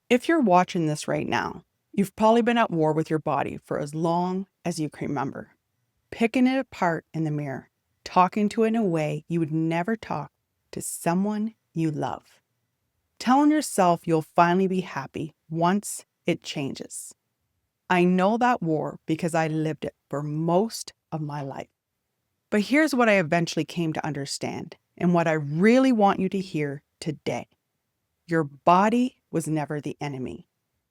If you're watching this right now, you've probably been at war with your body for as long as you can remember, picking it apart in the mirror, talking to it in a way you would never talk to someone you love, telling yourself you'll finally be happy once it changes. I know that war because I lived it for most of my life. But here's what I eventually came to understand, and what I really want you to hear today. Your body was never the enemy.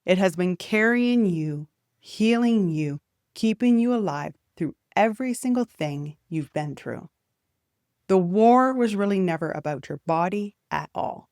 It has been carrying you, healing you, keeping you alive through every single thing you've been through. The war was really never about your body at all.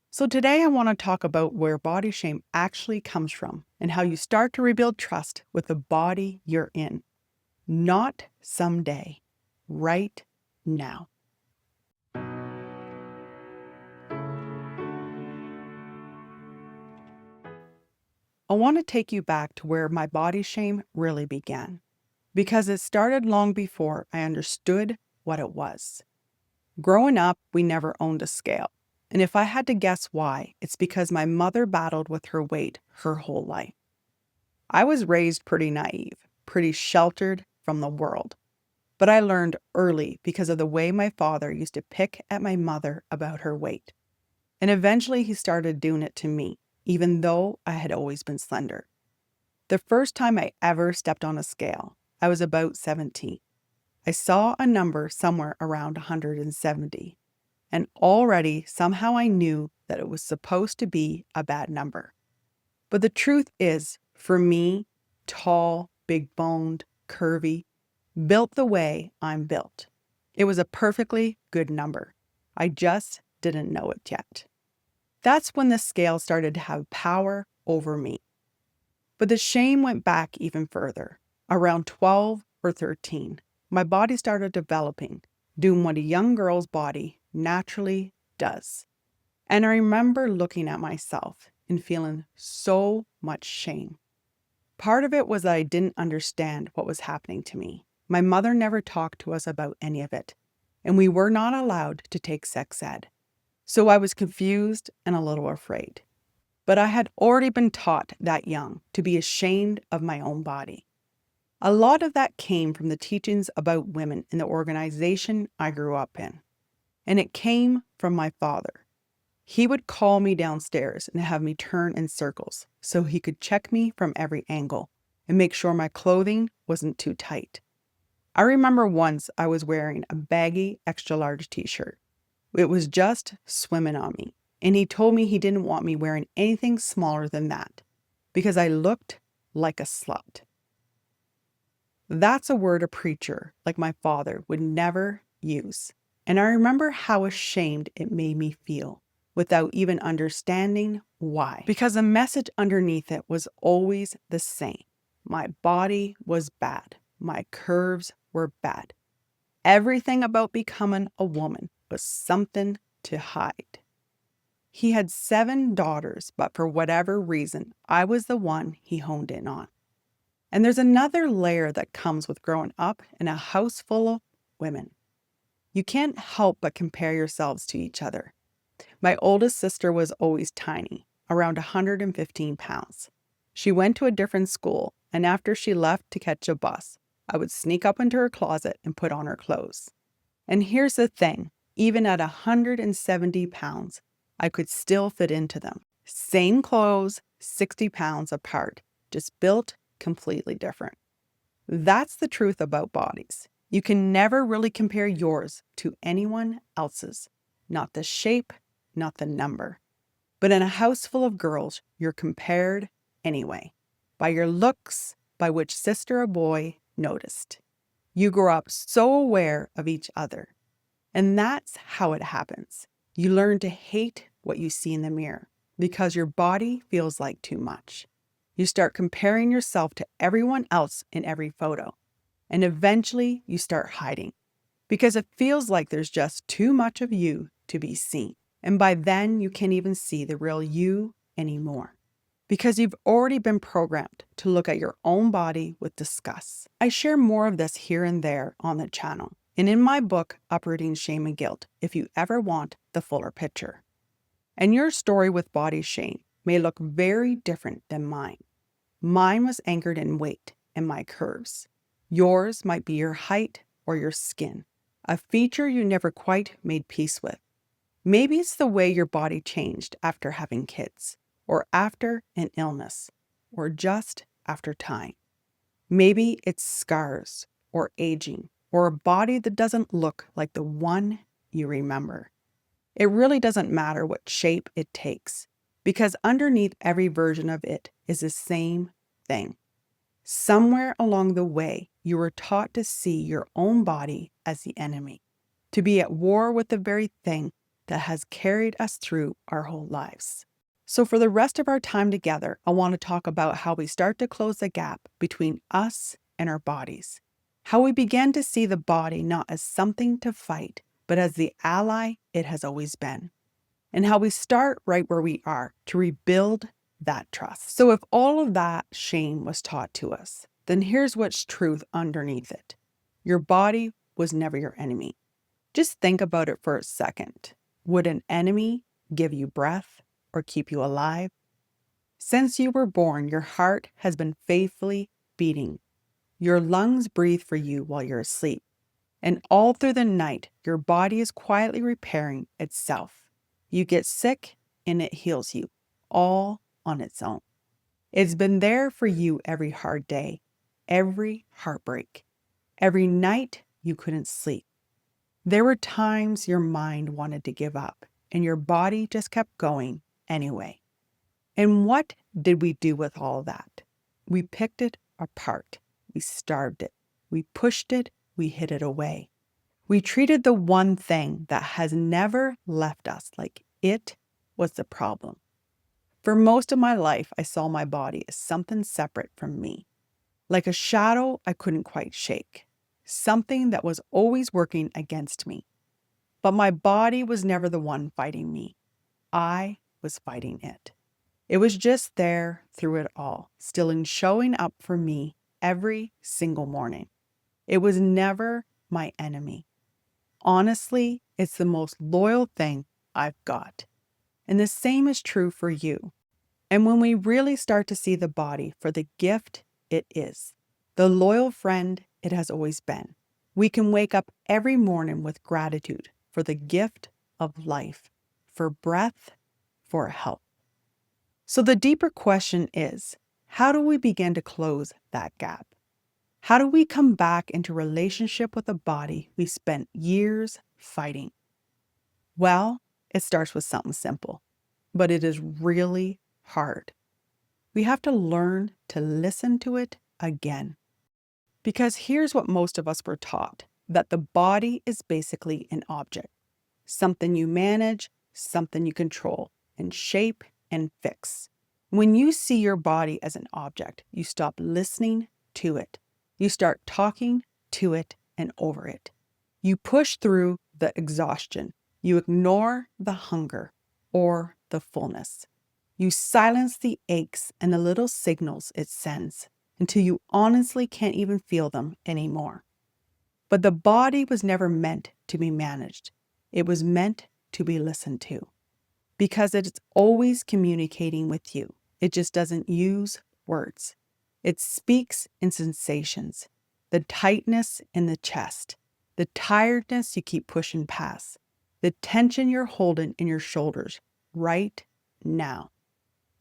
So today I want to talk about where body shame actually comes from and how you start to rebuild trust with the body you're in. Not someday, right now. I want to take you back to where my body shame really began, because it started long before I understood what it was. Growing up, we never owned a scale. And if I had to guess why, it's because my mother battled with her weight her whole life. I was raised pretty naive, pretty sheltered from the world. But I learned early because of the way my father used to pick at my mother about her weight. And eventually he started doing it to me, even though I had always been slender. The first time I ever stepped on a scale, I was about 17. I saw a number somewhere around 170, and already somehow I knew that it was supposed to be a bad number. But the truth is, for me, tall, big-boned, curvy, built the way I'm built, it was a perfectly good number. I just didn't know it yet. That's when the scale started to have power over me. But the shame went back even further. Around 12 or 13, my body started developing, doing what a young girl's body naturally does. And I remember looking at myself and feeling so much shame. Part of it was that I didn't understand what was happening to me. My mother never talked to us about any of it, and we were not allowed to take sex ed. So I was confused and a little afraid. But I had already been taught that young to be ashamed of my own body. A lot of that came from the teachings about women in the organization I grew up in. And it came from my father. He would call me downstairs and have me turn in circles so he could check me from every angle and make sure my clothing wasn't too tight. I remember once I was wearing a baggy extra large t-shirt. It was just swimming on me, and he told me he didn't want me wearing anything smaller than that because I looked like a slut. That's a word a preacher like my father would never use, and I remember how ashamed it made me feel without even understanding why. Because the message underneath it was always the same. My body was bad. My curves were bad. Everything about becoming a woman was something to hide. He had 7 daughters, but for whatever reason, I was the one he honed in on. And there's another layer that comes with growing up in a house full of women. You can't help but compare yourselves to each other. My oldest sister was always tiny, around 115 pounds. She went to a different school, and after she left to catch a bus, I would sneak up into her closet and put on her clothes. And here's the thing, even at 170 pounds, I could still fit into them. Same clothes, 60 pounds apart, just built completely different. That's the truth about bodies. You can never really compare yours to anyone else's. Not the shape, not the number. But in a house full of girls, you're compared anyway. By your looks, by which sister or boy noticed. You grow up so aware of each other. And that's how it happens. You learn to hate what you see in the mirror because your body feels like too much. You start comparing yourself to everyone else in every photo. And eventually you start hiding because it feels like there's just too much of you to be seen. And by then you can't even see the real you anymore because you've already been programmed to look at your own body with disgust. I share more of this here and there on the channel and in my book, Uprooting Shame and Guilt, if you ever want the fuller picture. And your story with body shame may look very different than mine. Mine was anchored in weight and my curves. Yours might be your height or your skin, a feature you never quite made peace with. Maybe it's the way your body changed after having kids, or after an illness, or just after time. Maybe it's scars, or aging, or a body that doesn't look like the one you remember. It really doesn't matter what shape it takes, because underneath every version of it is the same thing. Somewhere along the way, you were taught to see your own body as the enemy, to be at war with the very thing that has carried us through our whole lives. So for the rest of our time together, I want to talk about how we start to close the gap between us and our bodies. How we begin to see the body not as something to fight, but as the ally it has always been. And how we start right where we are to rebuild that trust. So if all of that shame was taught to us, then here's what's truth underneath it. Your body was never your enemy. Just think about it for a second. Would an enemy give you breath or keep you alive? Since you were born, your heart has been faithfully beating. Your lungs breathe for you while you're asleep. And all through the night, your body is quietly repairing itself. You get sick and it heals you, all on its own. It's been there for you every hard day, every heartbreak, every night you couldn't sleep. There were times your mind wanted to give up and your body just kept going anyway. And what did we do with all that? We picked it apart. We starved it. We pushed it. We hid it away. We treated the one thing that has never left us like it was the problem. For most of my life, I saw my body as something separate from me, like a shadow I couldn't quite shake, something that was always working against me. But my body was never the one fighting me. I was fighting it. It was just there through it all, still in showing up for me every single morning. It was never my enemy. Honestly, it's the most loyal thing I've got. And the same is true for you. And when we really start to see the body for the gift it is, the loyal friend it has always been, we can wake up every morning with gratitude for the gift of life, for breath, for health. So the deeper question is, how do we begin to close that gap? How do we come back into relationship with a body we spent years fighting? Well, it starts with something simple, but it is really hard. We have to learn to listen to it again. Because here's what most of us were taught, that the body is basically an object, something you manage, something you control, and shape and fix. When you see your body as an object, you stop listening to it. You start talking to it and over it. You push through the exhaustion. You ignore the hunger or the fullness. You silence the aches and the little signals it sends until you honestly can't even feel them anymore. But the body was never meant to be managed. It was meant to be listened to, because it's always communicating with you. It just doesn't use words. It speaks in sensations, the tightness in the chest, the tiredness you keep pushing past, the tension you're holding in your shoulders right now.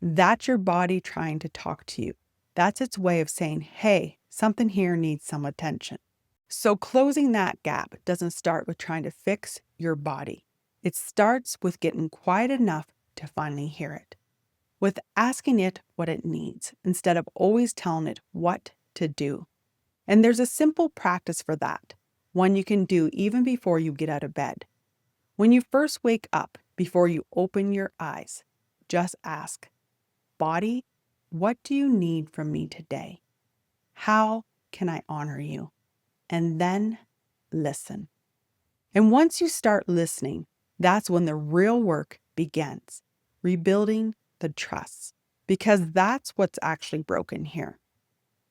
That's your body trying to talk to you. That's its way of saying, hey, something here needs some attention. So closing that gap doesn't start with trying to fix your body. It starts with getting quiet enough to finally hear it, with asking it what it needs instead of always telling it what to do. And there's a simple practice for that, one you can do even before you get out of bed. When you first wake up, before you open your eyes, just ask, body, what do you need from me today? How can I honor you? And then listen. And once you start listening, that's when the real work begins, rebuilding the trust, because that's what's actually broken here.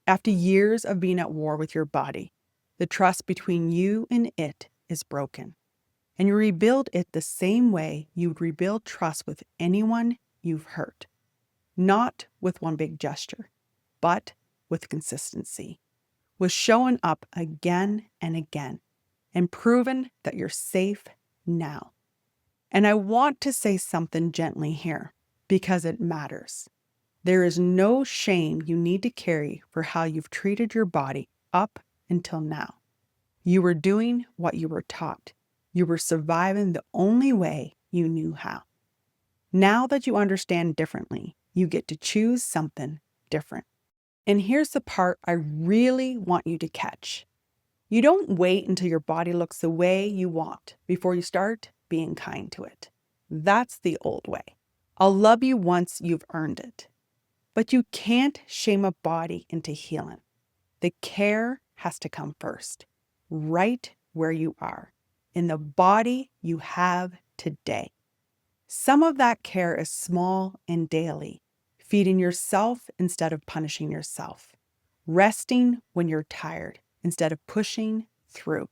After years of being at war with your body, the trust between you and it is broken. And you rebuild it the same way you would rebuild trust with anyone you've hurt, not with one big gesture, but with consistency, with showing up again and again and proving that you're safe now. And I want to say something gently here because it matters. There is no shame you need to carry for how you've treated your body up until now. You were doing what you were taught. You were surviving the only way you knew how. Now that you understand differently, you get to choose something different. And here's the part I really want you to catch. You don't wait until your body looks the way you want before you start being kind to it. That's the old way. I'll love you once you've earned it. But you can't shame a body into healing. The care has to come first, right where you are, in the body you have today. Some of that care is small and daily, feeding yourself instead of punishing yourself, resting when you're tired instead of pushing through,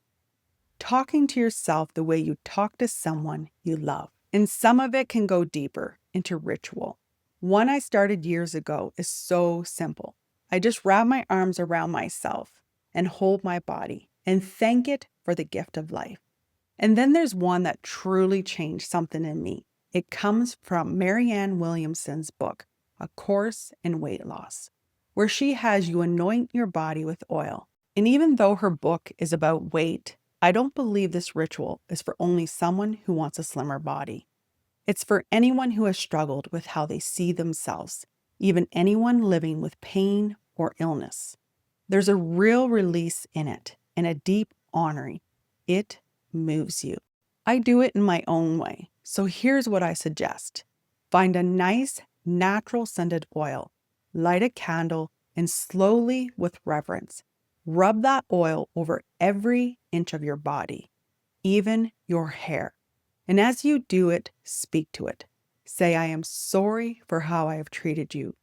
talking to yourself the way you talk to someone you love. And some of it can go deeper into ritual. One I started years ago is so simple. I just wrap my arms around myself and hold my body and thank it for the gift of life. And then there's one that truly changed something in me. It comes from Marianne Williamson's book, A Course in Weight Loss, where she has you anoint your body with oil. And even though her book is about weight, I don't believe this ritual is for only someone who wants a slimmer body. It's for anyone who has struggled with how they see themselves, even anyone living with pain or illness. There's a real release in it and a deep honoring. It moves you. I do it in my own way. So here's what I suggest. Find a nice, natural scented oil, light a candle, and slowly, with reverence, rub that oil over every inch of your body, even your hair. And as you do it, speak to it. Say, I am sorry for how I have treated you.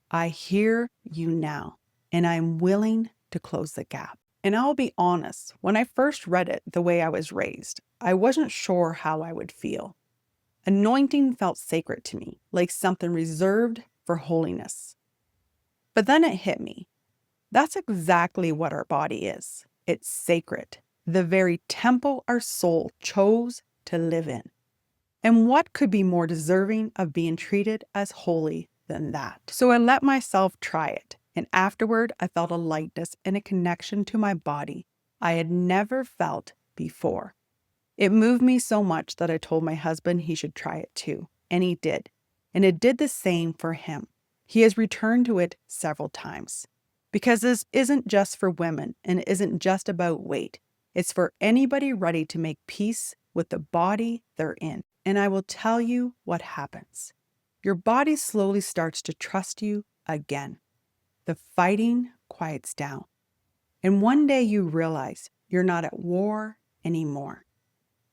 I hear you now, and I am willing to close the gap. And I'll be honest, when I first read it the way I was raised, I wasn't sure how I would feel. Anointing felt sacred to me, like something reserved for holiness. But then it hit me. That's exactly what our body is. It's sacred, the very temple our soul chose to live in. And what could be more deserving of being treated as holy than that? So I let myself try it. And afterward, I felt a lightness and a connection to my body I had never felt before. It moved me so much that I told my husband he should try it too. And he did. And it did the same for him. He has returned to it several times. Because this isn't just for women and it isn't just about weight. It's for anybody ready to make peace with the body they're in. And I will tell you what happens. Your body slowly starts to trust you again. The fighting quiets down. And one day you realize you're not at war anymore.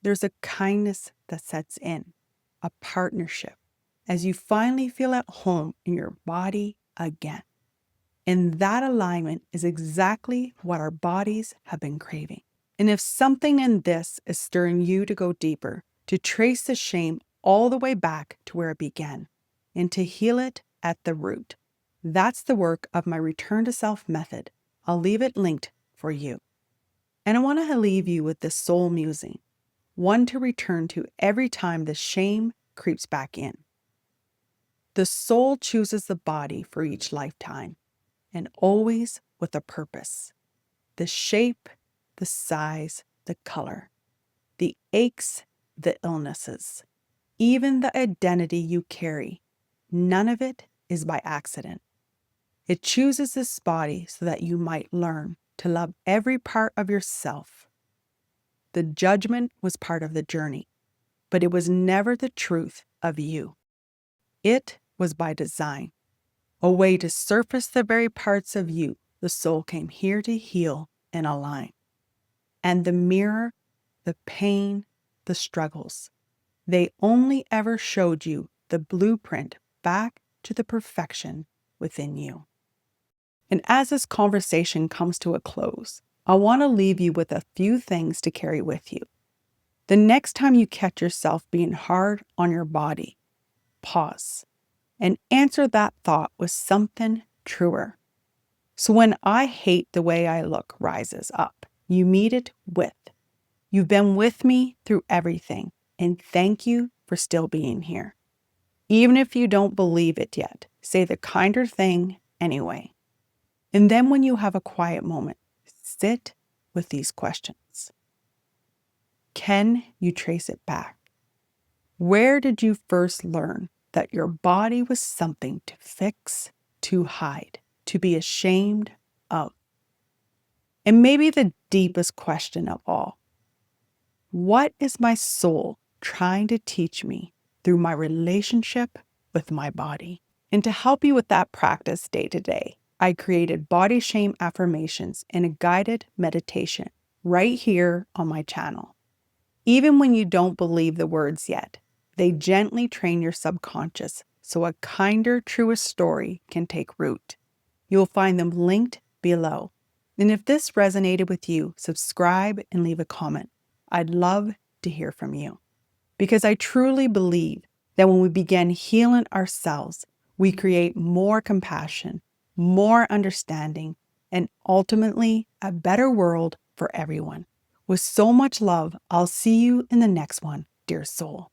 There's a kindness that sets in, a partnership, as you finally feel at home in your body again. And that alignment is exactly what our bodies have been craving. And if something in this is stirring you to go deeper, to trace the shame all the way back to where it began, and to heal it at the root, that's the work of my Return to Self method. I'll leave it linked for you. And I want to leave you with this soul musing, one to return to every time the shame creeps back in. The soul chooses the body for each lifetime, and always with a purpose. The shape, the size, the color, the aches, the illnesses, even the identity you carry, none of it is by accident. It chooses this body so that you might learn to love every part of yourself. The judgment was part of the journey, but it was never the truth of you. It was by design, a way to surface the very parts of you the soul came here to heal and align. And the mirror, the pain, the struggles, they only ever showed you the blueprint back to the perfection within you. And as this conversation comes to a close, I want to leave you with a few things to carry with you. The next time you catch yourself being hard on your body, pause. and answer that thought with something truer. So when I hate the way I look rises up, you meet it with, you've been with me through everything, and thank you for still being here. Even if you don't believe it yet, say the kinder thing anyway. And then when you have a quiet moment, sit with these questions. Can you trace it back? Where did you first learn that your body was something to fix, to hide, to be ashamed of? And maybe the deepest question of all, what is my soul trying to teach me through my relationship with my body? And to help you with that practice day to day, I created body shame affirmations in a guided meditation right here on my channel. Even when you don't believe the words yet, they gently train your subconscious so a kinder, truest story can take root. You'll find them linked below. And if this resonated with you, subscribe and leave a comment. I'd love to hear from you. Because I truly believe that when we begin healing ourselves, we create more compassion, more understanding, and ultimately a better world for everyone. With so much love, I'll see you in the next one, dear soul.